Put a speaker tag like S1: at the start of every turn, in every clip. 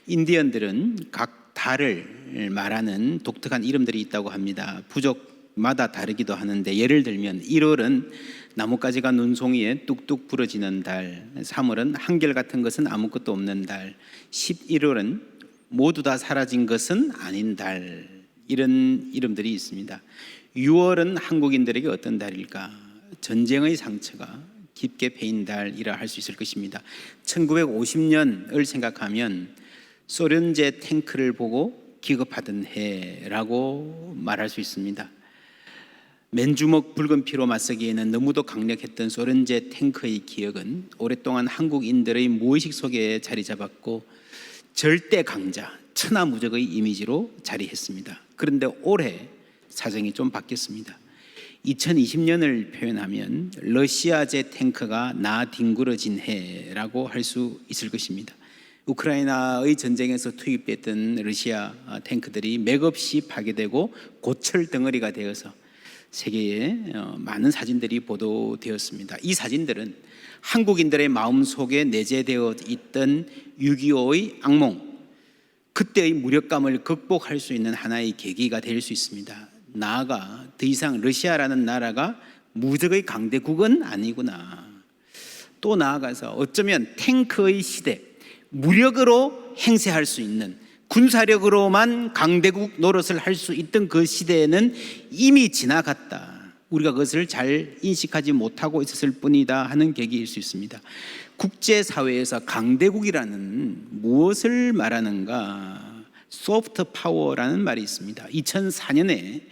S1: 인디언들은 각 달을 말하는 독특한 이름들이 있다고 합니다. 부족마다 다르기도 하는데, 예를 들면 1월은 나뭇가지가 눈송이에 뚝뚝 부러지는 달, 3월은 한결같은 것은 아무것도 없는 달, 11월은 모두 다 사라진 것은 아닌 달, 이런 이름들이 있습니다. 6월은 한국인들에게 어떤 달일까? 전쟁의 상처가 깊게 베인 달이라 할 수 있을 것입니다. 1950년을 생각하면 소련제 탱크를 보고 기겁하던 해라고 말할 수 있습니다. 맨주먹 붉은 피로 맞서기에는 너무도 강력했던 소련제 탱크의 기억은 오랫동안 한국인들의 무의식 속에 자리 잡았고 절대 강자, 천하무적의 이미지로 자리했습니다. 그런데 올해 사정이 좀 바뀌었습니다. 2020년을 표현하면 러시아제 탱크가 나뒹굴어진 해라고 할 수 있을 것입니다. 우크라이나의 전쟁에서 투입됐던 러시아 탱크들이 맥없이 파괴되고 고철 덩어리가 되어서 세계에 많은 사진들이 보도되었습니다. 이 사진들은 한국인들의 마음속에 내재되어 있던 6.25의 악몽, 그때의 무력감을 극복할 수 있는 하나의 계기가 될 수 있습니다. 나아가 더 이상 러시아라는 나라가 무적의 강대국은 아니구나. 또 나아가서 어쩌면 탱크의 시대, 무력으로 행세할 수 있는, 군사력으로만 강대국 노릇을 할 수 있던 그 시대에는 이미 지나갔다. 우리가 그것을 잘 인식하지 못하고 있었을 뿐이다 하는 계기일 수 있습니다. 국제사회에서 강대국이라는 무엇을 말하는가? 소프트 파워라는 말이 있습니다. 2004년에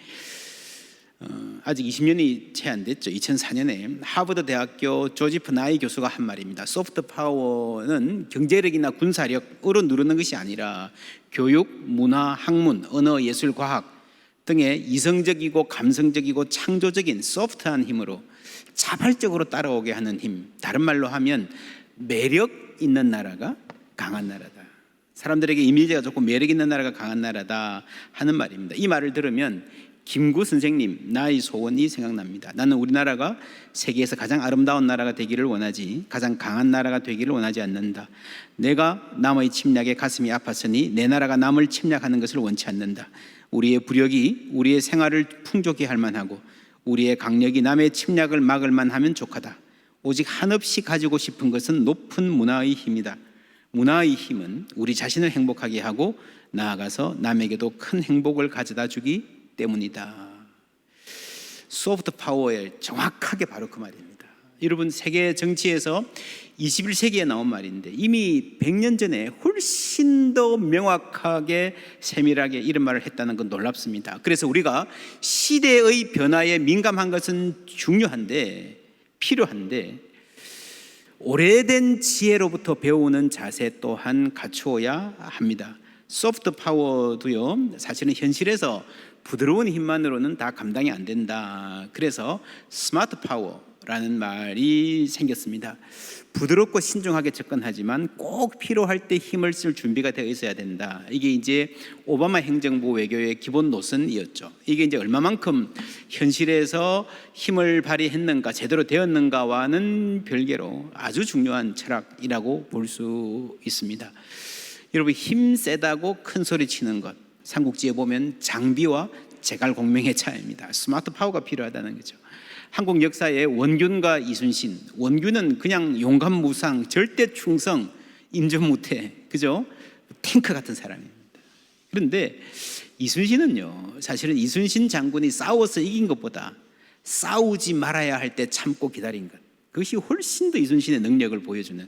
S1: 아직 20년이 채 안 됐죠. 2004년에 하버드 대학교 조지프 나이 교수가 한 말입니다. 소프트 파워는 경제력이나 군사력으로 누르는 것이 아니라 교육, 문화, 학문, 언어, 예술, 과학 등의 이성적이고 감성적이고 창조적인 소프트한 힘으로 자발적으로 따라오게 하는 힘, 다른 말로 하면 매력 있는 나라가 강한 나라다. 사람들에게 이미지가 좋고 매력 있는 나라가 강한 나라다 하는 말입니다. 이 말을 들으면 김구 선생님 나의 소원이 생각납니다. 나는 우리나라가 세계에서 가장 아름다운 나라가 되기를 원하지 가장 강한 나라가 되기를 원하지 않는다. 내가 남의 침략에 가슴이 아팠으니 내 나라가 남을 침략하는 것을 원치 않는다. 우리의 부력이 우리의 생활을 풍족히 할 만하고 우리의 강력이 남의 침략을 막을 만하면 족하다. 오직 한없이 가지고 싶은 것은 높은 문화의 힘이다. 문화의 힘은 우리 자신을 행복하게 하고 나아가서 남에게도 큰 행복을 가져다 주기 때문이다. 소프트 파워의 정확하게 바로 그 말입니다. 여러분, 세계 정치에서 21세기에 나온 말인데 이미 100년 전에 훨씬 더 명확하게 세밀하게 이런 말을 했다는 건 놀랍습니다. 그래서 우리가 시대의 변화에 민감한 것은 중요한데 필요한데 오래된 지혜로부터 배우는 자세 또한 갖추어야 합니다. 소프트 파워도요, 사실은 현실에서 부드러운 힘만으로는 다 감당이 안 된다. 그래서 스마트 파워라는 말이 생겼습니다. 부드럽고 신중하게 접근하지만 꼭 필요할 때 힘을 쓸 준비가 되어 있어야 된다. 이게 이제 오바마 행정부 외교의 기본 노선이었죠. 이게 이제 얼마만큼 현실에서 힘을 발휘했는가, 제대로 되었는가와는 별개로 아주 중요한 철학이라고 볼 수 있습니다. 여러분, 힘 세다고 큰 소리 치는 것, 삼국지에 보면 장비와 제갈공명의 차이입니다. 스마트 파워가 필요하다는 거죠. 한국 역사에 원균과 이순신, 원균은 그냥 용감무상, 절대 충성, 임전무태, 그죠? 탱크 같은 사람입니다. 그런데 이순신은요, 사실은 이순신 장군이 싸워서 이긴 것보다 싸우지 말아야 할 때 참고 기다린 것, 그것이 훨씬 더 이순신의 능력을 보여주는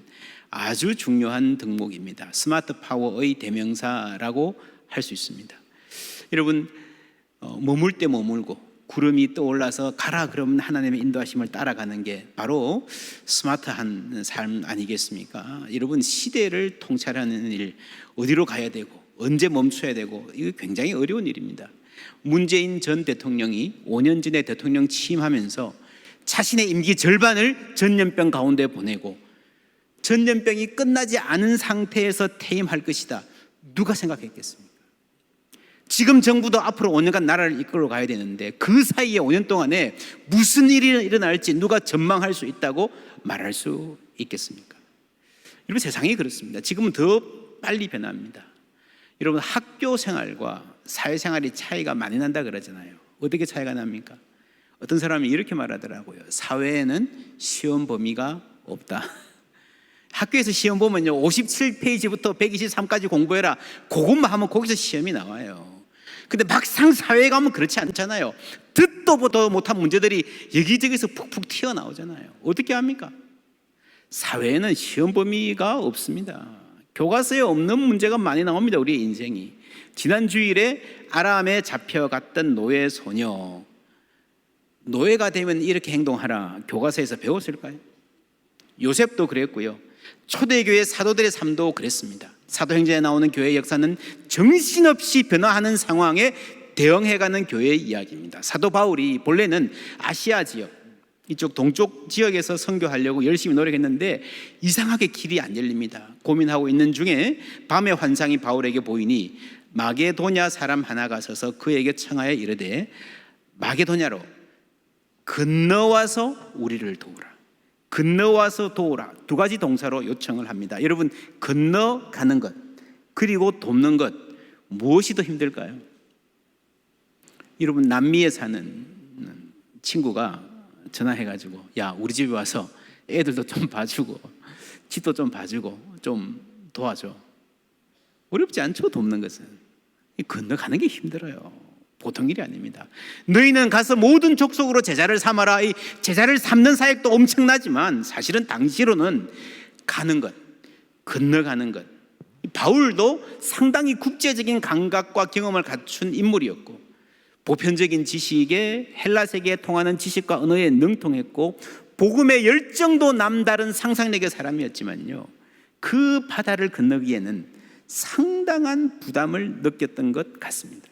S1: 아주 중요한 덕목입니다. 스마트 파워의 대명사라고 할 수 있습니다. 여러분, 머물 때 머물고 구름이 떠올라서 가라 그러면 하나님의 인도하심을 따라가는 게 바로 스마트한 삶 아니겠습니까? 여러분, 시대를 통찰하는 일, 어디로 가야 되고 언제 멈춰야 되고, 이거 굉장히 어려운 일입니다. 문재인 전 대통령이 5년 전에 대통령 취임하면서 자신의 임기 절반을 전염병 가운데 보내고 전염병이 끝나지 않은 상태에서 퇴임할 것이다. 누가 생각했겠습니까? 지금 정부도 앞으로 5년간 나라를 이끌어 가야 되는데 그 사이에 5년 동안에 무슨 일이 일어날지 누가 전망할 수 있다고 말할 수 있겠습니까? 여러분, 세상이 그렇습니다. 지금은 더 빨리 변합니다. 여러분, 학교 생활과 사회생활이 차이가 많이 난다 그러잖아요. 어떻게 차이가 납니까? 어떤 사람이 이렇게 말하더라고요. 사회에는 시험 범위가 없다. 학교에서 시험 보면요, 57페이지부터 123까지 공부해라. 그것만 하면 거기서 시험이 나와요. 근데 막상 사회에 가면 그렇지 않잖아요. 듣도 보도 못한 문제들이 여기저기서 푹푹 튀어나오잖아요. 어떻게 합니까? 사회에는 시험 범위가 없습니다. 교과서에 없는 문제가 많이 나옵니다. 우리의 인생이. 지난 주일에 아람에 잡혀갔던 노예 소녀, 노예가 되면 이렇게 행동하라, 교과서에서 배웠을까요? 요셉도 그랬고요. 초대교회 사도들의 삶도 그랬습니다. 사도행전에 나오는 교회의 역사는 정신없이 변화하는 상황에 대응해가는 교회의 이야기입니다. 사도 바울이 본래는 아시아 지역, 이쪽 동쪽 지역에서 선교하려고 열심히 노력했는데 이상하게 길이 안 열립니다. 고민하고 있는 중에 밤의 환상이 바울에게 보이니 마게도냐 사람 하나가 서서 그에게 청하여 이르되, 마게도냐로 건너와서 우리를 도우라. 건너와서 도우라. 두 가지 동사로 요청을 합니다. 여러분, 건너가는 것 그리고 돕는 것, 무엇이 더 힘들까요? 여러분, 남미에 사는 친구가 전화해가지고, 야, 우리 집에 와서 애들도 좀 봐주고 집도 좀 봐주고 좀 도와줘. 어렵지 않죠? 돕는 것은. 건너가는 게 힘들어요. 보통 일이 아닙니다. 너희는 가서 모든 족속으로 제자를 삼아라. 이 제자를 삼는 사역도 엄청나지만 사실은 당시로는 가는 것, 건너가는 것. 바울도 상당히 국제적인 감각과 경험을 갖춘 인물이었고, 보편적인 지식에 헬라세계에 통하는 지식과 언어에 능통했고, 복음의 열정도 남다른 상상력의 사람이었지만요, 그 바다를 건너기에는 상당한 부담을 느꼈던 것 같습니다.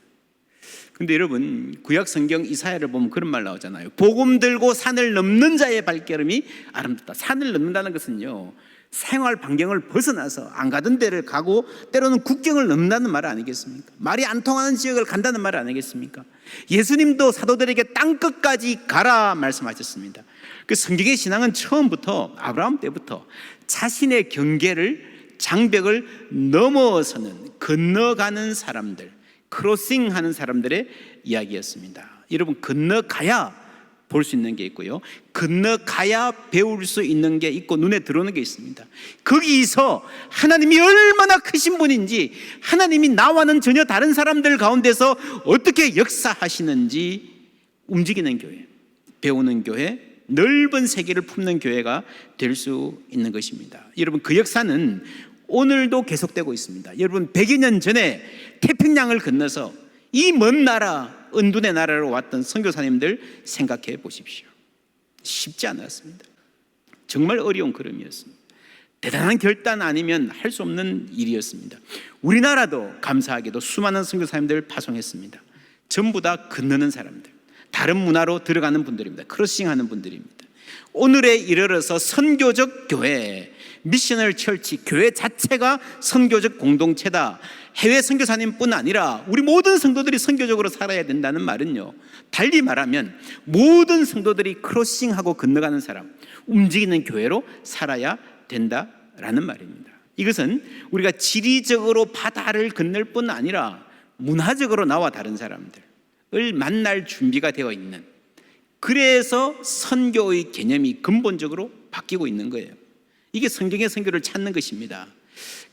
S1: 근데 여러분, 구약 성경 이사야를 보면 그런 말 나오잖아요. 복음 들고 산을 넘는 자의 발걸음이 아름답다. 산을 넘는다는 것은요, 생활 반경을 벗어나서 안 가던 데를 가고 때로는 국경을 넘는다는 말 아니겠습니까? 말이 안 통하는 지역을 간다는 말 아니겠습니까? 예수님도 사도들에게 땅끝까지 가라 말씀하셨습니다. 그 성경의 신앙은 처음부터, 아브라함 때부터 자신의 경계를, 장벽을 넘어서는, 건너가는 사람들, 크로싱하는 사람들의 이야기였습니다. 여러분, 건너가야 볼 수 있는 게 있고요, 건너가야 배울 수 있는 게 있고 눈에 들어오는 게 있습니다. 거기서 하나님이 얼마나 크신 분인지, 하나님이 나와는 전혀 다른 사람들 가운데서 어떻게 역사하시는지 움직이는 교회, 배우는 교회, 넓은 세계를 품는 교회가 될 수 있는 것입니다. 여러분, 그 역사는 오늘도 계속되고 있습니다. 여러분, 100여 년 전에 태평양을 건너서 이 먼 나라, 은둔의 나라로 왔던 선교사님들 생각해 보십시오. 쉽지 않았습니다. 정말 어려운 걸음이었습니다. 대단한 결단 아니면 할 수 없는 일이었습니다. 우리나라도 감사하게도 수많은 선교사님들을 파송했습니다. 전부 다 건너는 사람들, 다른 문화로 들어가는 분들입니다. 크로싱하는 분들입니다. 오늘에 이르러서 선교적 교회, 미셔널 철치, 교회 자체가 선교적 공동체다. 해외 선교사님뿐 아니라 우리 모든 성도들이 선교적으로 살아야 된다는 말은요, 달리 말하면 모든 성도들이 크로싱하고 건너가는 사람, 움직이는 교회로 살아야 된다라는 말입니다. 이것은 우리가 지리적으로 바다를 건널 뿐 아니라 문화적으로 나와 다른 사람들을 만날 준비가 되어 있는, 그래서 선교의 개념이 근본적으로 바뀌고 있는 거예요. 이게 성경의 선교를 찾는 것입니다.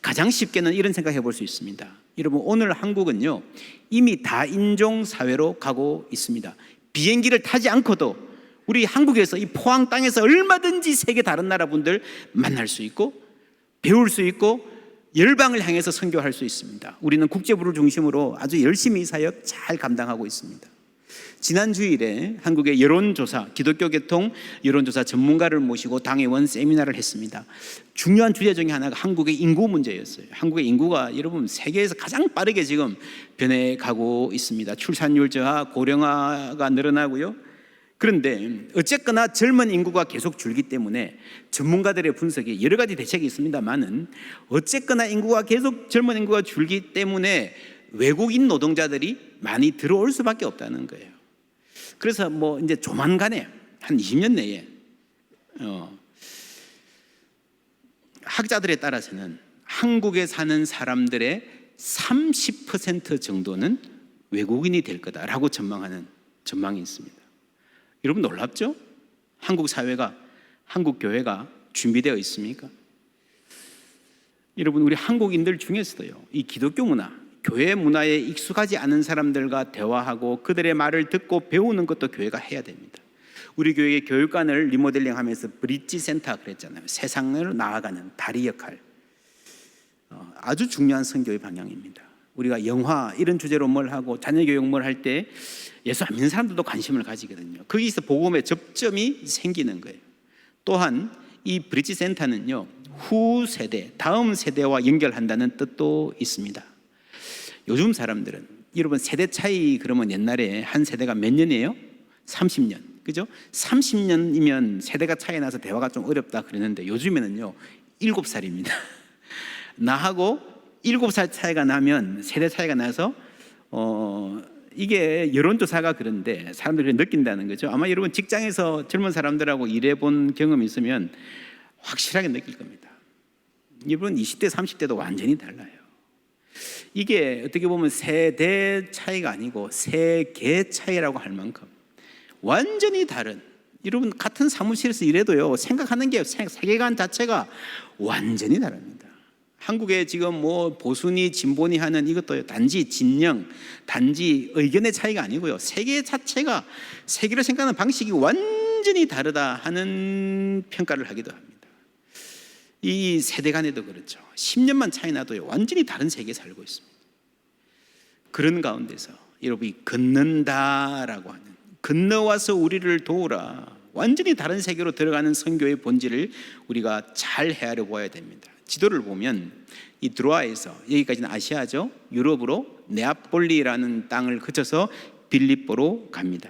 S1: 가장 쉽게는 이런 생각해 볼 수 있습니다. 여러분, 오늘 한국은요, 이미 다인종 사회로 가고 있습니다. 비행기를 타지 않고도 우리 한국에서, 이 포항 땅에서 얼마든지 세계 다른 나라 분들 만날 수 있고 배울 수 있고 열방을 향해서 선교할 수 있습니다. 우리는 국제부를 중심으로 아주 열심히 이 사역 잘 감당하고 있습니다. 지난 주일에 한국의 여론조사, 기독교 계통 여론조사 전문가를 모시고 당회원 세미나를 했습니다. 중요한 주제 중에 하나가 한국의 인구 문제였어요. 한국의 인구가 여러분 세계에서 가장 빠르게 지금 변해가고 있습니다. 출산율 저하, 고령화가 늘어나고요. 그런데 어쨌거나 젊은 인구가 계속 줄기 때문에 전문가들의 분석에 여러 가지 대책이 있습니다만은, 어쨌거나 젊은 인구가 줄기 때문에 외국인 노동자들이 많이 들어올 수밖에 없다는 거예요. 그래서 이제 조만간에 한 20년 내에 학자들에 따라서는 한국에 사는 사람들의 30% 정도는 외국인이 될 거다라고 전망하는 전망이 있습니다. 여러분 놀랍죠? 한국 사회가, 한국 교회가 준비되어 있습니까? 여러분, 우리 한국인들 중에서도요, 이 기독교 문화, 교회 문화에 익숙하지 않은 사람들과 대화하고 그들의 말을 듣고 배우는 것도 교회가 해야 됩니다. 우리 교회의 교육관을 리모델링하면서 브릿지 센터 그랬잖아요. 세상으로 나아가는 다리 역할, 아주 중요한 선교의 방향입니다. 우리가 영화 이런 주제로 뭘 하고 자녀 교육 뭘 할 때 예수 안 믿는 사람들도 관심을 가지거든요. 거기서 복음의 접점이 생기는 거예요. 또한 이 브릿지 센터는요, 후 세대, 다음 세대와 연결한다는 뜻도 있습니다. 요즘 사람들은, 여러분 세대 차이 그러면 옛날에 한 세대가 몇 년이에요? 30년, 그죠? 30년이면 세대가 차이 나서 대화가 좀 어렵다 그러는데 요즘에는요 7살입니다. 나하고 7살 차이가 나면 세대 차이가 나서 이게 여론조사가 그런데 사람들이 느낀다는 거죠. 아마 여러분 직장에서 젊은 사람들하고 일해본 경험이 있으면 확실하게 느낄 겁니다. 여러분 20대 30대도 완전히 달라요. 이게 어떻게 보면 세대 차이가 아니고 세계 차이라고 할 만큼 완전히 다른, 여러분 같은 사무실에서 일해도요 생각하는 게 세계관 자체가 완전히 다릅니다. 한국에 지금 뭐 보수니 진보니 하는 이것도 단지 진영, 단지 의견의 차이가 아니고요, 세계 자체가, 세계를 생각하는 방식이 완전히 다르다 하는 평가를 하기도 합니다. 이 세대 간에도 그렇죠. 10년만 차이 나도요 완전히 다른 세계에 살고 있습니다. 그런 가운데서 여러분이 걷는다라고 하는, 건너와서 우리를 도우라, 완전히 다른 세계로 들어가는 선교의 본질을 우리가 잘 헤아려 보아야 됩니다. 지도를 보면 이 드로아에서, 여기까지는 아시아죠, 유럽으로 네아폴리라는 땅을 거쳐서 빌립보로 갑니다.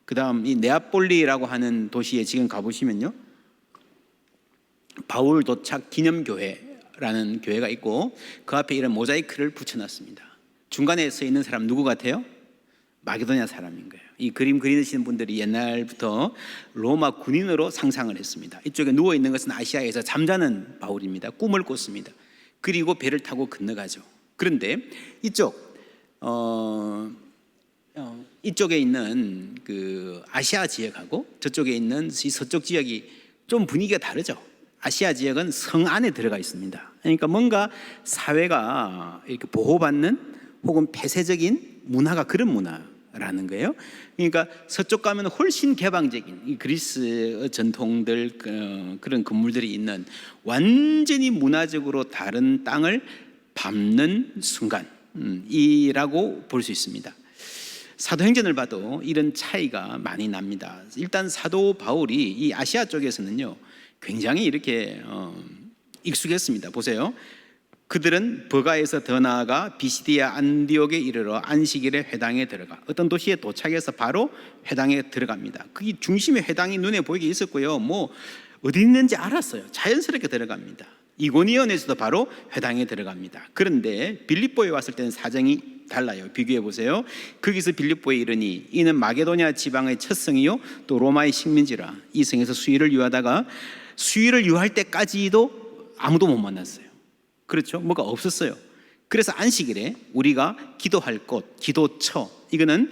S1: 그 다음 이 네아폴리라고 하는 도시에 지금 가보시면요, 바울 도착 기념교회라는 교회가 있고 그 앞에 이런 모자이크를 붙여놨습니다. 중간에 서 있는 사람 누구 같아요? 마게도냐 사람인 거예요. 이 그림 그리시는 분들이 옛날부터 로마 군인으로 상상을 했습니다. 이쪽에 누워있는 것은 아시아에서 잠자는 바울입니다. 꿈을 꿨습니다. 그리고 배를 타고 건너가죠. 그런데 이쪽에 있는 그 아시아 지역하고 저쪽에 있는 이 서쪽 지역이 좀 분위기가 다르죠. 아시아 지역은 성 안에 들어가 있습니다. 그러니까 뭔가 사회가 이렇게 보호받는 혹은 폐쇄적인 문화가 그런 문화라는 거예요. 그러니까 서쪽 가면 훨씬 개방적인 이 그리스 전통들, 그런 건물들이 있는 완전히 문화적으로 다른 땅을 밟는 순간이라고 볼 수 있습니다. 사도행전을 봐도 이런 차이가 많이 납니다. 일단 사도 바울이 이 아시아 쪽에서는요 굉장히 이렇게 익숙했습니다. 보세요. 그들은 버가에서 더 나아가 비시디아 안디옥에 이르러 안식일에 회당에 들어가, 어떤 도시에 도착해서 바로 회당에 들어갑니다. 그게 중심에 회당이 눈에 보이게 있었고요, 뭐 어디 있는지 알았어요. 자연스럽게 들어갑니다. 이고니온에서도 바로 회당에 들어갑니다. 그런데 빌립보에 왔을 때는 사정이 달라요. 비교해 보세요. 거기서 빌립보에 이르니 이는 마게도냐 지방의 첫 성이요 또 로마의 식민지라. 이 성에서 수의를 유하다가 수의를 유할 때까지도 아무도 못 만났어요. 그렇죠? 뭐가 없었어요. 그래서 안식일에 우리가 기도할 곳, 기도처, 이거는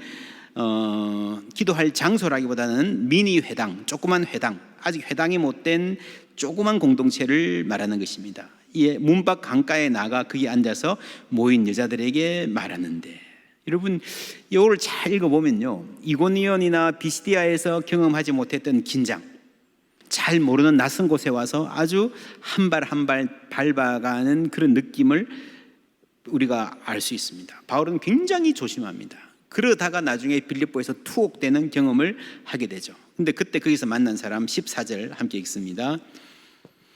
S1: 기도할 장소라기보다는 미니 회당, 조그만 회당, 아직 회당이 못된 조그만 공동체를 말하는 것입니다. 이에 문밖 강가에 나가 거기 앉아서 모인 여자들에게 말하는데, 여러분 이거를 잘 읽어보면요, 이고니온이나 비시디아에서 경험하지 못했던 긴장, 잘 모르는 낯선 곳에 와서 아주 한 발 한 발 밟아가는 그런 느낌을 우리가 알 수 있습니다. 바울은 굉장히 조심합니다. 그러다가 나중에 빌립보에서 투옥되는 경험을 하게 되죠. 근데 그때 거기서 만난 사람 14절 함께 읽습니다.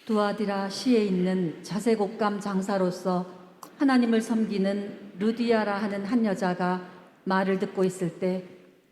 S2: 두아디라 시에 있는 자색옥감 장사로서 하나님을 섬기는 루디아라 하는 한 여자가 말을 듣고 있을 때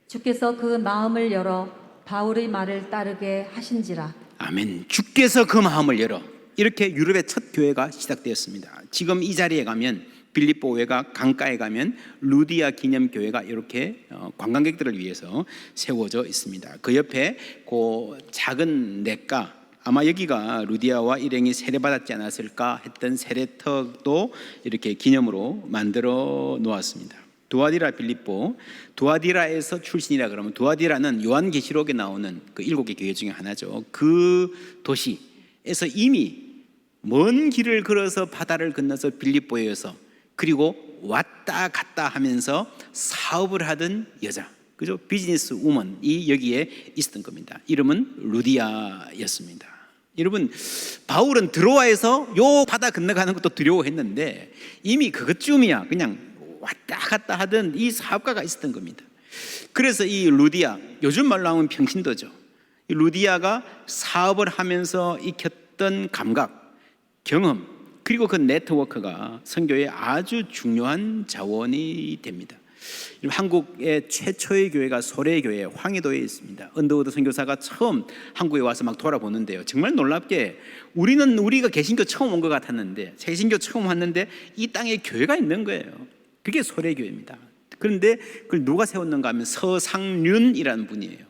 S2: 주께서 그 마음을 열어 바울의 말을 따르게 하신지라.
S1: 아멘. 주께서 그 마음을 열어. 이렇게 유럽의 첫 교회가 시작되었습니다. 지금 이 자리에 가면 빌립보 외곽 강가에 가면 루디아 기념교회가 이렇게 관광객들을 위해서 세워져 있습니다. 그 옆에 그 작은 냇가 아마 여기가 루디아와 일행이 세례받았지 않았을까 했던 세례턱도 이렇게 기념으로 만들어 놓았습니다. 두아디라 빌립보, 두아디라에서 출신이라 그러면 두아디라는 요한계시록에 나오는 그 7개 교회 중에 하나죠. 그 도시에서 이미 먼 길을 걸어서 바다를 건너서 빌립보에서 그리고 왔다 갔다 하면서 사업을 하던 여자, 그죠? 비즈니스 우먼이 여기에 있었던 겁니다. 이름은 루디아였습니다. 여러분, 바울은 드로아에서 요 바다 건너가는 것도 두려워했는데 이미 그것쯤이야 그냥 왔다 갔다 하던 이 사업가가 있었던 겁니다. 그래서 이 루디아, 요즘 말로 하면 평신도죠. 이 루디아가 사업을 하면서 익혔던 감각, 경험, 그리고 그 네트워크가 선교에 아주 중요한 자원이 됩니다. 한국의 최초의 교회가 소래교회 황해도에 있습니다. 언더우드 선교사가 처음 한국에 와서 막 돌아보는데요, 정말 놀랍게 우리가 개신교 처음 온 것 같았는데, 개신교 처음 왔는데 이 땅에 교회가 있는 거예요. 그게 소래교회입니다. 그런데 그걸 누가 세웠는가 하면 서상륜이라는 분이에요.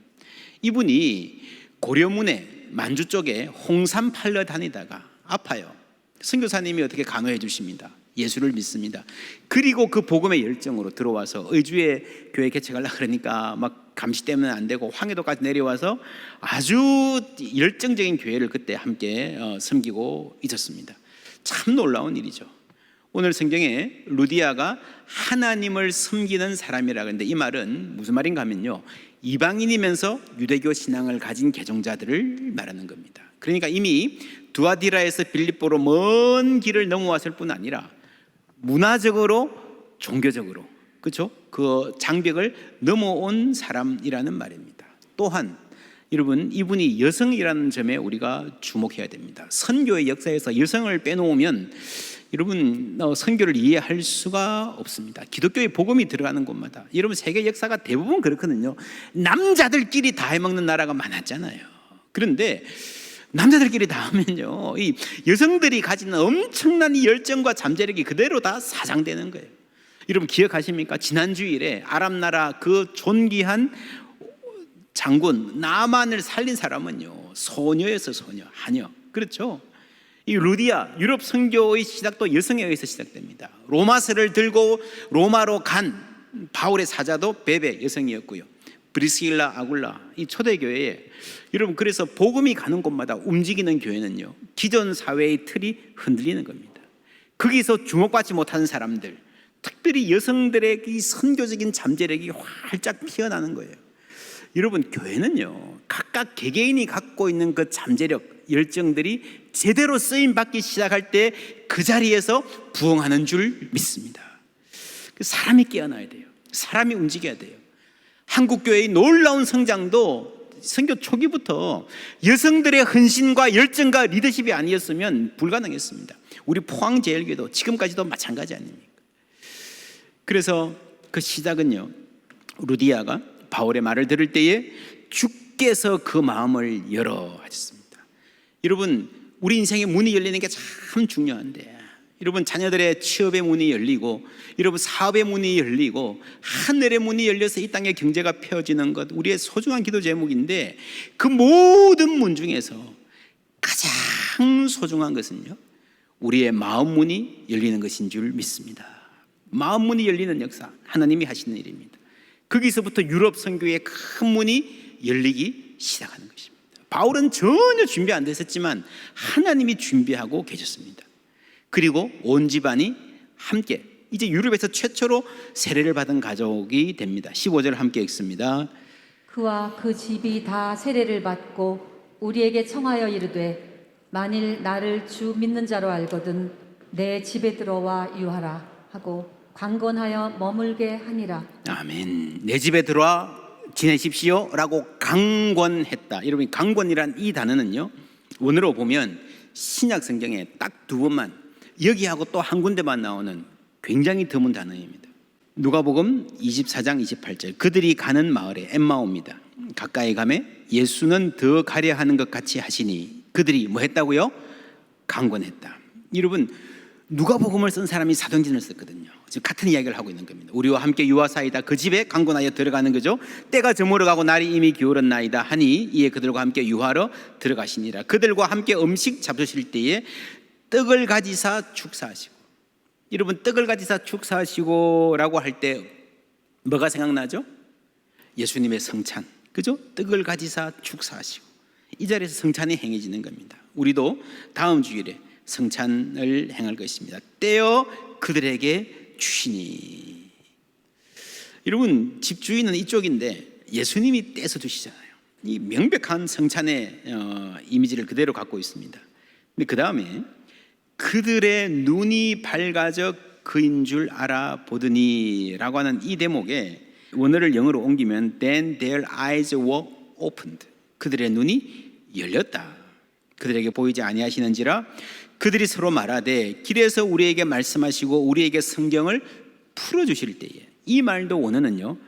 S1: 이분이 고려문에 만주 쪽에 홍삼 팔러 다니다가 아파요. 선교사님이 어떻게 간호해 주십니다. 예수를 믿습니다. 그리고 그 복음의 열정으로 들어와서 의주에 교회 개척하려고 그러니까 막 감시 때문에 안 되고 황해도까지 내려와서 아주 열정적인 교회를 그때 함께 섬기고 있었습니다. 참 놀라운 일이죠. 오늘 성경에 루디아가 하나님을 섬기는 사람이라 그러는데 이 말은 무슨 말인가 하면요, 이방인이면서 유대교 신앙을 가진 개종자들을 말하는 겁니다. 그러니까 이미 두아디라에서 빌립보로 먼 길을 넘어왔을 뿐 아니라 문화적으로, 종교적으로, 그렇죠? 그 장벽을 넘어온 사람이라는 말입니다. 또한 여러분, 이분이 여성이라는 점에 우리가 주목해야 됩니다. 선교의 역사에서 여성을 빼놓으면 여러분 선교를 이해할 수가 없습니다. 기독교의 복음이 들어가는 곳마다, 여러분 세계 역사가 대부분 그렇거든요. 남자들끼리 다 해먹는 나라가 많았잖아요. 그런데 남자들끼리 다 하면요, 이 여성들이 가진 엄청난 이 열정과 잠재력이 그대로 다 사장되는 거예요. 여러분 기억하십니까? 지난 주일에 아랍 나라 그 존귀한 장군 나만을 살린 사람은요, 소녀였어. 소녀, 하녀. 그렇죠? 이 루디아, 유럽 선교의 시작도 여성에 의해서 시작됩니다. 로마서를 들고 로마로 간 바울의 사자도 베베, 여성이었고요. 브리스길라, 아굴라, 이 초대교회에 여러분, 그래서 복음이 가는 곳마다 움직이는 교회는요, 기존 사회의 틀이 흔들리는 겁니다. 거기서 주목받지 못하는 사람들, 특별히 여성들의 이 선교적인 잠재력이 활짝 피어나는 거예요. 여러분, 교회는요, 각각 개개인이 갖고 있는 그 잠재력, 열정들이 제대로 쓰임 받기 시작할 때 그 자리에서 부흥하는 줄 믿습니다. 사람이 깨어나야 돼요. 사람이 움직여야 돼요. 한국교회의 놀라운 성장도 선교 초기부터 여성들의 헌신과 열정과 리더십이 아니었으면 불가능했습니다. 우리 포항제일교회도 지금까지도 마찬가지 아닙니까? 그래서 그 시작은요, 루디아가 바울의 말을 들을 때에 주께서 그 마음을 열어 하셨습니다. 여러분, 우리 인생의 문이 열리는 게 참 중요한데, 여러분 자녀들의 취업의 문이 열리고, 여러분 사업의 문이 열리고, 하늘의 문이 열려서 이 땅의 경제가 펴지는 것, 우리의 소중한 기도 제목인데, 그 모든 문 중에서 가장 소중한 것은요, 우리의 마음 문이 열리는 것인 줄 믿습니다. 마음 문이 열리는 역사, 하나님이 하시는 일입니다. 거기서부터 유럽 선교의 큰 문이 열리기 시작하는 것입니다. 바울은 전혀 준비 안 됐었지만 하나님이 준비하고 계셨습니다. 그리고 온 집안이 함께, 이제 유럽에서 최초로 세례를 받은 가족이 됩니다. 15절 함께 읽습니다.
S2: 그와 그 집이 다 세례를 받고 우리에게 청하여 이르되, 만일 나를 주 믿는 자로 알거든 내 집에 들어와 유하라 하고 강건하여 머물게 하니라.
S1: 아멘. 내 집에 들어와 지내십시오 라고 강권했다. 여러분, 강권이란 이 단어는요, 원어로 보면 신약 성경에 딱 두 번만, 여기하고 또 한 군데만 나오는 굉장히 드문 단어입니다. 누가복음 24장 28절, 그들이 가는 마을에, 엠마오입니다. 가까이 가매 예수는 더 가려 하는 것 같이 하시니 그들이 뭐 했다고요? 강권했다. 여러분, 누가복음을 쓴 사람이 사도행전을 썼거든요. 지금 같은 이야기를 하고 있는 겁니다. 우리와 함께 유하사이다 그 집에 강권하여 들어가는 거죠. 때가 저물어가고 날이 이미 기울었나이다 하니 이에 그들과 함께 유하러 들어가시니라. 그들과 함께 음식 잡수실 때에 떡을 가지사 축사하시고, 여러분 떡을 가지사 축사하시고라고 할 때 뭐가 생각나죠? 예수님의 성찬, 그죠? 떡을 가지사 축사하시고, 이 자리에서 성찬이 행해지는 겁니다. 우리도 다음 주일에 성찬을 행할 것입니다. 떼어 그들에게 주시니. 여러분 집주인은 이쪽인데 예수님이 떼서 주시잖아요. 이 명백한 성찬의 이미지를 그대로 갖고 있습니다. 근데 그 다음에 그들의 눈이 밝아져 그인 줄 알아보더니 라고 하는 이 대목에 원어를 영어로 옮기면 Then their eyes were opened. 그들의 눈이 열렸다. 그들에게 보이지 아니하시는지라 그들이 서로 말하되 길에서 우리에게 말씀하시고 우리에게 성경을 풀어주실 때에, 이 말도 원어는요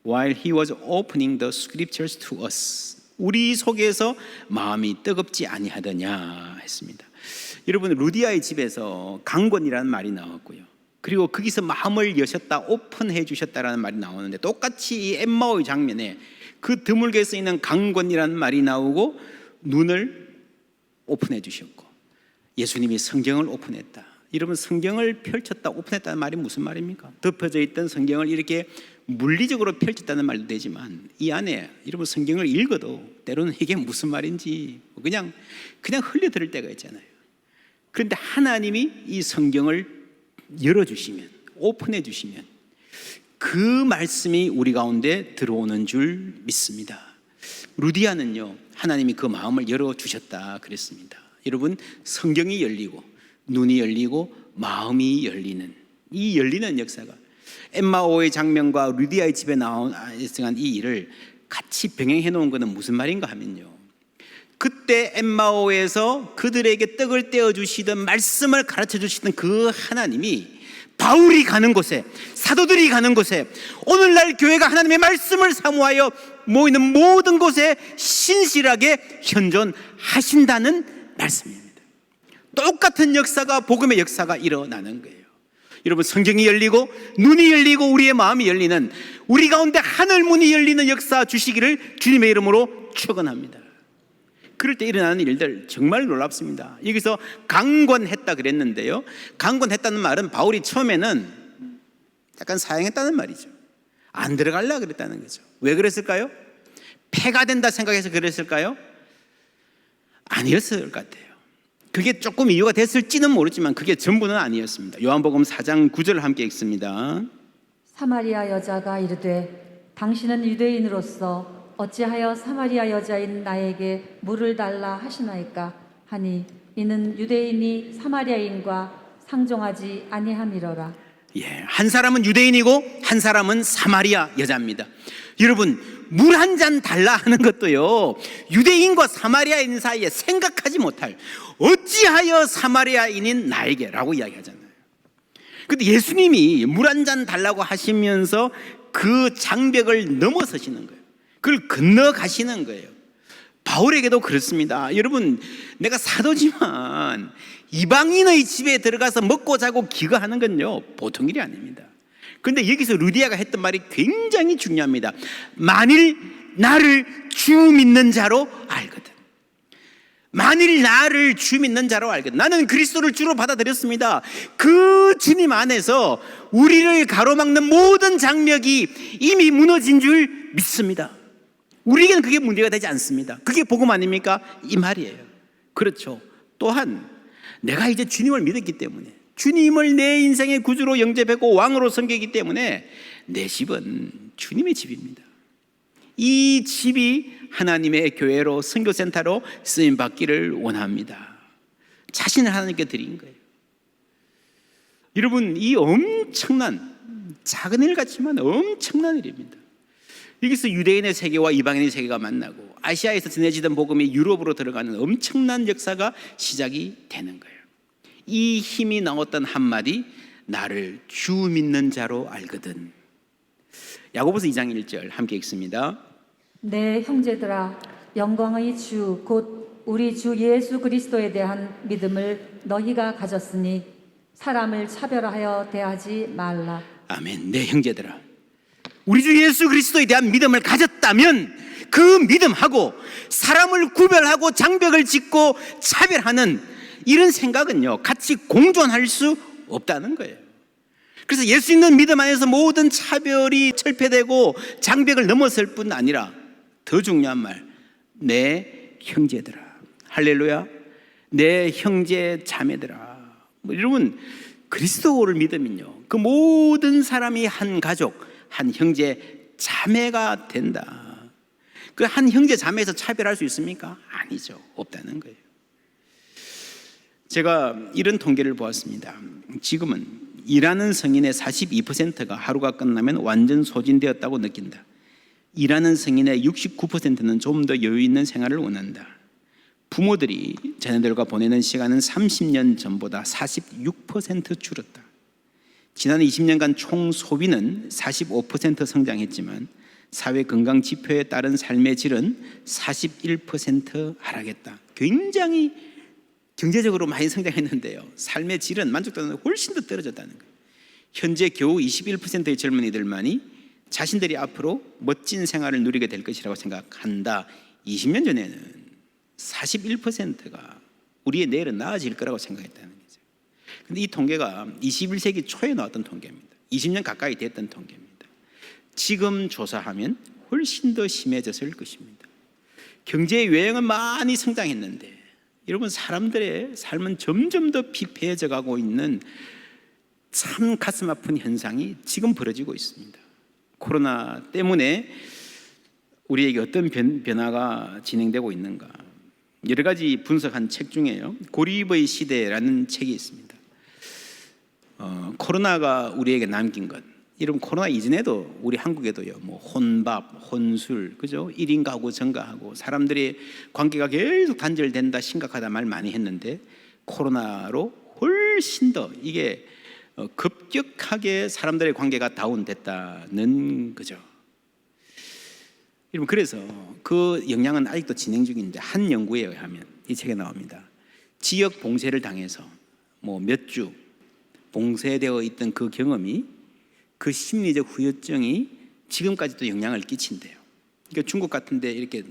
S1: While he was opening the scriptures to us, 우리 속에서 마음이 뜨겁지 아니하더냐 했습니다. 여러분 루디아의 집에서 강권이라는 말이 나왔고요, 그리고 거기서 마음을 여셨다, 오픈해 주셨다라는 말이 나오는데, 똑같이 이 엠마오의 장면에 그 드물게 쓰이는 강권이라는 말이 나오고 눈을 오픈해 주셨고 예수님이 성경을 오픈했다. 여러분 성경을 펼쳤다, 오픈했다는 말이 무슨 말입니까? 덮여져 있던 성경을 이렇게 물리적으로 펼쳤다는 말도 되지만 이 안에 여러분 성경을 읽어도 때로는 이게 무슨 말인지 그냥 흘려들을 때가 있잖아요. 그런데 하나님이 이 성경을 열어주시면, 오픈해 주시면 그 말씀이 우리 가운데 들어오는 줄 믿습니다. 루디아는요 하나님이 그 마음을 열어주셨다 그랬습니다. 여러분 성경이 열리고 눈이 열리고 마음이 열리는 이 열리는 역사가 엠마오의 장면과 루디아의 집에 나온 이 일을 같이 병행해 놓은 것은 무슨 말인가 하면요, 그때 엠마오에서 그들에게 떡을 떼어 주시던 말씀을 가르쳐 주시던 그 하나님이 바울이 가는 곳에, 사도들이 가는 곳에, 오늘날 교회가 하나님의 말씀을 사모하여 모이는 모든 곳에 신실하게 현존하신다는 말씀입니다. 똑같은 역사가, 복음의 역사가 일어나는 거예요. 여러분 성경이 열리고 눈이 열리고 우리의 마음이 열리는, 우리 가운데 하늘 문이 열리는 역사 주시기를 주님의 이름으로 축원합니다. 그럴 때 일어나는 일들 정말 놀랍습니다. 여기서 강권했다 그랬는데요, 강권했다는 말은 바울이 처음에는 약간 사양했다는 말이죠. 안 들어가려고 그랬다는 거죠. 왜 그랬을까요? 폐가 된다 생각해서 그랬을까요? 아니었을 것 같아요. 그게 조금 이유가 됐을지는 모르지만 그게 전부는 아니었습니다. 요한복음 4장 9절을 함께 읽습니다.
S2: 사마리아 여자가 이르되 당신은 유대인으로서 어찌하여 사마리아 여자인 나에게 물을 달라 하시나이까 하니 이는 유대인이 사마리아인과 상종하지 아니함이로라.
S1: 한 사람은 유대인이고 한 사람은 사마리아 여자입니다. 여러분 물 한 잔 달라 하는 것도요 유대인과 사마리아인 사이에 생각하지 못할, 어찌하여 사마리아인인 나에게 라고 이야기하잖아요. 근데 예수님이 물 한 잔 달라고 하시면서 그 장벽을 넘어서시는 거예요. 그걸 건너가시는 거예요. 바울에게도 그렇습니다. 여러분 내가 사도지만 이방인의 집에 들어가서 먹고 자고 기거하는 건요 보통 일이 아닙니다. 그런데 여기서 루디아가 했던 말이 굉장히 중요합니다. 만일 나를 주 믿는 자로 알거든. 만일 나를 주 믿는 자로 알거든. 나는 그리스도를 주로 받아들였습니다. 그 주님 안에서 우리를 가로막는 모든 장벽이 이미 무너진 줄 믿습니다. 우리에게는 그게 문제가 되지 않습니다. 그게 복음 아닙니까? 이 말이에요. 그렇죠. 또한 내가 이제 주님을 믿었기 때문에, 주님을 내 인생의 구주로 영접하고 왕으로 섬기기 때문에 내 집은 주님의 집입니다. 이 집이 하나님의 교회로, 선교센터로 쓰임받기를 원합니다. 자신을 하나님께 드린 거예요. 여러분 이 엄청난, 작은 일 같지만 엄청난 일입니다. 여기서 유대인의 세계와 이방인의 세계가 만나고 아시아에서 전해지던 복음이 유럽으로 들어가는 엄청난 역사가 시작이 되는 거예요. 이 힘이 나왔던 한마디, 나를 주 믿는 자로 알거든. 야고보서 2장 1절 함께 읽습니다.
S2: 내 형제들아, 영광의 주 곧 우리 주 예수 그리스도에 대한 믿음을 너희가 가졌으니 사람을 차별하여 대하지 말라.
S1: 아멘. 내 형제들아, 우리 주 예수 그리스도에 대한 믿음을 가졌다면 그 믿음하고 사람을 구별하고 장벽을 짓고 차별하는 이런 생각은요, 같이 공존할 수 없다는 거예요. 그래서 예수 있는 믿음 안에서 모든 차별이 철폐되고 장벽을 넘어설 뿐 아니라 더 중요한 말, 내 형제들아. 할렐루야. 내 형제 자매들아. 여러분, 그리스도를 믿으면요, 그 모든 사람이 한 가족, 한 형제 자매가 된다. 그 한 형제 자매에서 차별할 수 있습니까? 아니죠. 없다는 거예요. 제가 이런 통계를 보았습니다. 지금은 일하는 성인의 42%가 하루가 끝나면 완전 소진되었다고 느낀다. 일하는 성인의 69%는 좀 더 여유 있는 생활을 원한다. 부모들이 자녀들과 보내는 시간은 30년 전보다 46% 줄었다. 지난 20년간 총 소비는 45% 성장했지만 사회 건강 지표에 따른 삶의 질은 41% 하락했다. 굉장히 경제적으로 많이 성장했는데요, 삶의 질은, 만족도는 훨씬 더 떨어졌다는 거예요. 현재 겨우 21%의 젊은이들만이 자신들이 앞으로 멋진 생활을 누리게 될 것이라고 생각한다. 20년 전에는 41%가 우리의 내일은 나아질 거라고 생각했다는 거죠. 그런데 이 통계가 21세기 초에 나왔던 통계입니다. 20년 가까이 됐던 통계입니다. 지금 조사하면 훨씬 더 심해졌을 것입니다. 경제 외형은 많이 성장했는데 여러분, 사람들의 삶은 점점 더 피폐해져 가고 있는 참 가슴 아픈 현상이 지금 벌어지고 있습니다. 코로나 때문에 우리에게 어떤 변화가 진행되고 있는가, 여러 가지 분석한 책 중에요, 고립의 시대라는 책이 있습니다. 코로나가 우리에게 남긴 것, 여러분, 코로나 이전에도 우리 한국에도요, 뭐 혼밥, 혼술, 그죠? 1인 가구 증가하고 사람들의 관계가 계속 단절된다, 심각하다 말 많이 했는데 코로나로 훨씬 더 이게 급격하게 사람들의 관계가 다운됐다는 거죠. 여러분, 그래서 그 영향은 아직도 진행 중인데 한 연구에 의하면 이 책에 나옵니다. 지역 봉쇄를 당해서 뭐 몇 주 봉쇄되어 있던 그 경험이, 그 심리적 후유증이 지금까지도 영향을 끼친대요. 그러니까 중국 같은데 이렇게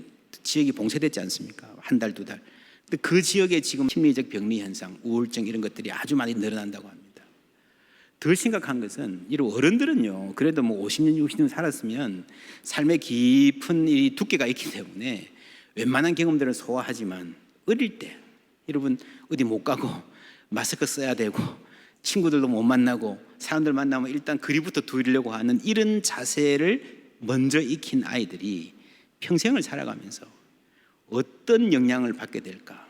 S1: 지역이 봉쇄됐지 않습니까? 한 달, 두 달. 근데 그 지역에 지금 심리적 병리 현상, 우울증 이런 것들이 아주 많이 늘어난다고 합니다. 더 심각한 것은 이런 어른들은요, 그래도 뭐 50년, 60년 살았으면 삶의 깊은 이 두께가 있기 때문에 웬만한 경험들을 소화하지만 어릴 때 여러분 어디 못 가고 마스크 써야 되고 친구들도 못 만나고 사람들 만나면 일단 거리부터 두려고 하는 이런 자세를 먼저 익힌 아이들이 평생을 살아가면서 어떤 영향을 받게 될까?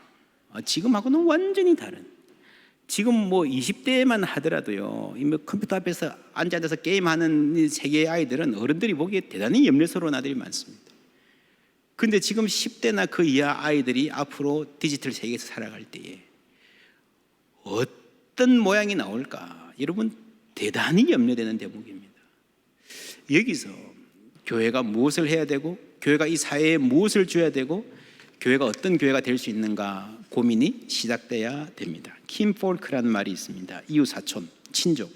S1: 지금하고는 완전히 다른, 지금 뭐 20대만 하더라도요, 컴퓨터 앞에서 앉아서 게임하는 세계의 아이들은 어른들이 보기에 대단히 염려스러운 아이들이 많습니다. 근데 지금 10대나 그 이하 아이들이 앞으로 디지털 세계에서 살아갈 때에 어떤 모양이 나올까, 여러분 대단히 염려되는 대목입니다. 여기서 교회가 무엇을 해야 되고, 교회가 이 사회에 무엇을 줘야 되고, 교회가 어떤 교회가 될 수 있는가 고민이 시작돼야 됩니다. 킴 폴크라는 말이 있습니다. 이웃사촌, 친족,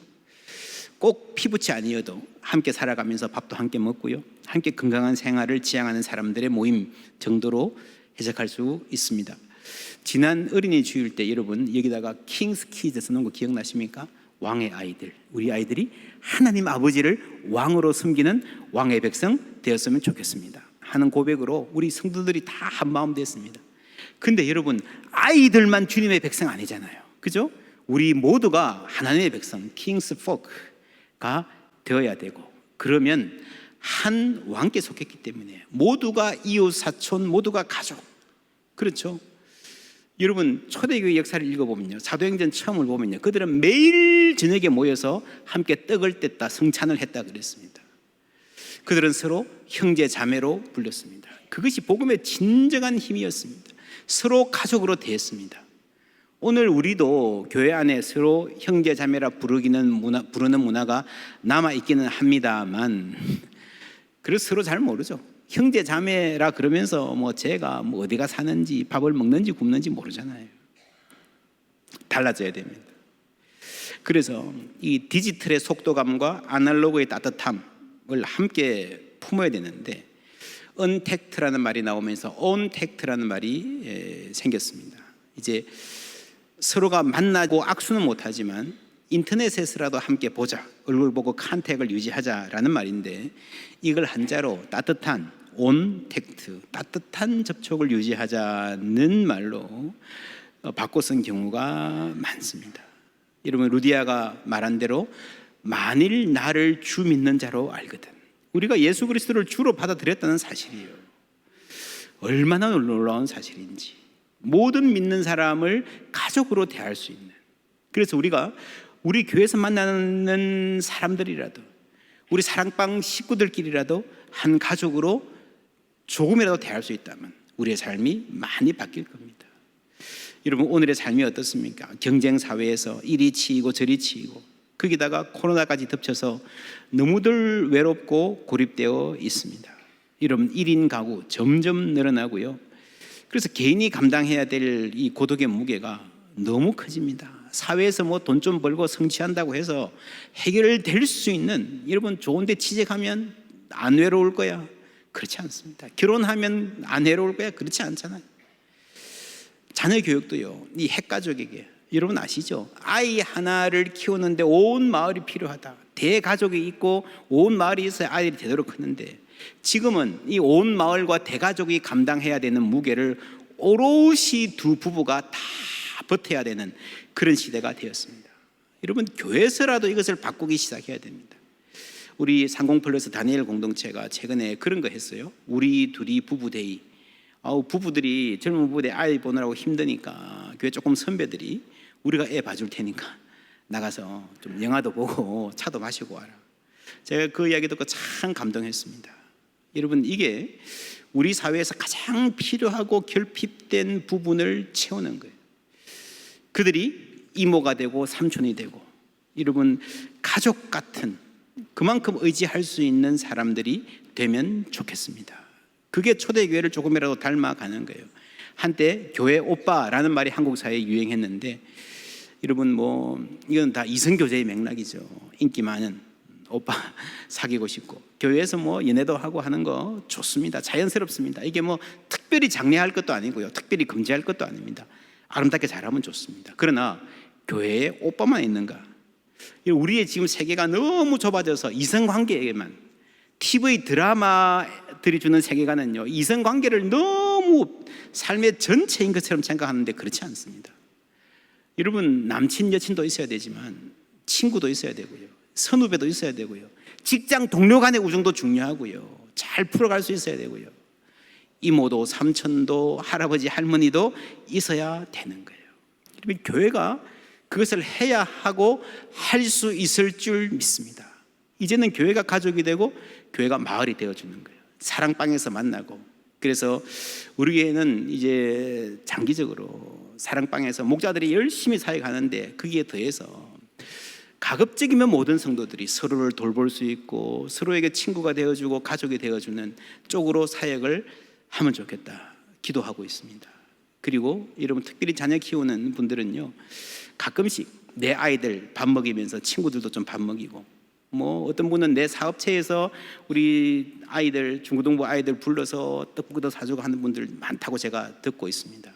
S1: 꼭 피부치 아니어도 함께 살아가면서 밥도 함께 먹고요, 함께 건강한 생활을 지향하는 사람들의 모임 정도로 해석할 수 있습니다. 지난 어린이 주일 때 여러분 여기다가 킹스 키즈 써놓은 거 기억나십니까? 왕의 아이들, 우리 아이들이 하나님 아버지를 왕으로 섬기는 왕의 백성 되었으면 좋겠습니다 하는 고백으로 우리 성도들이 다 한마음 됐습니다. 근데 여러분, 아이들만 주님의 백성 아니잖아요, 그죠? 우리 모두가 하나님의 백성, 킹스 포크가 되어야 되고, 그러면 한 왕께 속했기 때문에 모두가 이웃 사촌, 모두가 가족, 그렇죠? 여러분 초대교회 역사를 읽어보면요, 사도행전 처음을 보면요, 그들은 매일 저녁에 모여서 함께 떡을 뗐다, 성찬을 했다 그랬습니다. 그들은 서로 형제 자매로 불렸습니다. 그것이 복음의 진정한 힘이었습니다. 서로 가족으로 대했습니다. 오늘 우리도 교회 안에 서로 형제 자매라 부르는 문화가 남아있기는 합니다만, 그래서 서로 잘 모르죠. 형제 자매라 그러면서 뭐 제가 뭐 어디가 사는지, 밥을 먹는지 굶는지 모르잖아요. 달라져야 됩니다. 그래서 이 디지털의 속도감과 아날로그의 따뜻함을 함께 품어야 되는데 언택트라는 말이 나오면서 온택트라는 말이 생겼습니다. 이제 서로가 만나고 악수는 못하지만 인터넷에서라도 함께 보자, 얼굴 보고 컨택을 유지하자라는 말인데 이걸 한자로 따뜻한 온택트, 따뜻한 접촉을 유지하자는 말로 바꿔 쓴 경우가 많습니다. 여러분, 루디아가 말한 대로 만일 나를 주 믿는 자로 알거든. 우리가 예수 그리스도를 주로 받아들였다는 사실이에요. 얼마나 놀라운 사실인지. 모든 믿는 사람을 가족으로 대할 수 있는, 그래서 우리가 우리 교회에서 만나는 사람들이라도 우리 사랑방 식구들끼리라도 한 가족으로 조금이라도 대할 수 있다면 우리의 삶이 많이 바뀔 겁니다. 여러분, 오늘의 삶이 어떻습니까? 경쟁 사회에서 이리 치이고 저리 치이고 거기다가 코로나까지 덮쳐서 너무들 외롭고 고립되어 있습니다. 여러분, 1인 가구 점점 늘어나고요. 그래서 개인이 감당해야 될 이 고독의 무게가 너무 커집니다. 사회에서 뭐 돈 좀 벌고 성취한다고 해서 해결될 수 있는, 여러분 좋은데 취직하면 안 외로울 거야, 그렇지 않습니다. 결혼하면 안 외로울 거야, 그렇지 않잖아요. 자녀 교육도요, 이 핵가족에게, 여러분 아시죠? 아이 하나를 키우는데 온 마을이 필요하다. 대가족이 있고 온 마을이 있어야 아이들이 제대로 크는데 지금은 이 온 마을과 대가족이 감당해야 되는 무게를 오롯이 두 부부가 다 버텨야 되는 그런 시대가 되었습니다. 여러분, 교회에서라도 이것을 바꾸기 시작해야 됩니다. 우리 상공플러스 다니엘 공동체가 최근에 그런 거 했어요. 우리 둘이 부부데이. 부부들이, 젊은 부부들 아이 보느라고 힘드니까 교회 조금 선배들이 우리가 애 봐줄 테니까 나가서 좀 영화도 보고 차도 마시고 와라. 제가 그 이야기 듣고 참 감동했습니다. 여러분, 이게 우리 사회에서 가장 필요하고 결핍된 부분을 채우는 거예요. 그들이 이모가 되고 삼촌이 되고, 여러분 가족 같은, 그만큼 의지할 수 있는 사람들이 되면 좋겠습니다. 그게 초대교회를 조금이라도 닮아가는 거예요. 한때 교회 오빠라는 말이 한국 사회에 유행했는데, 여러분 뭐 이건 다 이성교제의 맥락이죠. 인기 많은 오빠 사귀고 싶고, 교회에서 뭐 연애도 하고 하는 거 좋습니다. 자연스럽습니다. 이게 뭐 특별히 장려할 것도 아니고요, 특별히 금지할 것도 아닙니다. 아름답게 잘하면 좋습니다. 그러나 교회에 오빠만 있는가? 우리의 지금 세계가 너무 좁아져서 이성관계에만, TV 드라마들이 주는 세계관은요, 이성관계를 너무 삶의 전체인 것처럼 생각하는데 그렇지 않습니다. 여러분, 남친 여친도 있어야 되지만 친구도 있어야 되고요, 선후배도 있어야 되고요, 직장 동료 간의 우정도 중요하고요, 잘 풀어갈 수 있어야 되고요, 이모도 삼촌도 할아버지 할머니도 있어야 되는 거예요. 여러분, 교회가 그것을 해야 하고 할 수 있을 줄 믿습니다. 이제는 교회가 가족이 되고 교회가 마을이 되어주는 거예요. 사랑방에서 만나고. 그래서 우리 교회는 이제 장기적으로 사랑방에서 목자들이 열심히 사역하는데, 거기에 더해서 가급적이면 모든 성도들이 서로를 돌볼 수 있고 서로에게 친구가 되어주고 가족이 되어주는 쪽으로 사역을 하면 좋겠다 기도하고 있습니다. 그리고 여러분, 특별히 자녀 키우는 분들은요, 가끔씩 내 아이들 밥 먹이면서 친구들도 좀 밥 먹이고, 뭐 어떤 분은 내 사업체에서 우리 아이들, 중고등부 아이들 불러서 떡볶이도 사주고 하는 분들 많다고 제가 듣고 있습니다.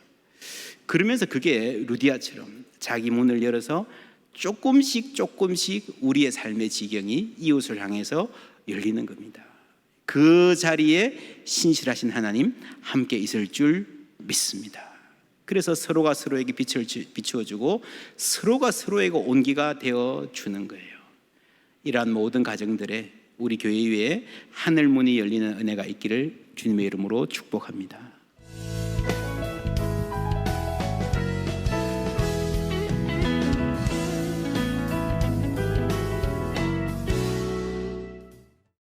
S1: 그러면서 그게 루디아처럼 자기 문을 열어서 조금씩 우리의 삶의 지경이 이웃을 향해서 열리는 겁니다. 그 자리에 신실하신 하나님 함께 있을 줄 믿습니다. 그래서 서로가 서로에게 빛을 비추어주고 서로가 서로에게 온기가 되어주는 거예요. 이러한 모든 가정들에 우리 교회 위에 하늘 문이 열리는 은혜가 있기를 주님의 이름으로 축복합니다.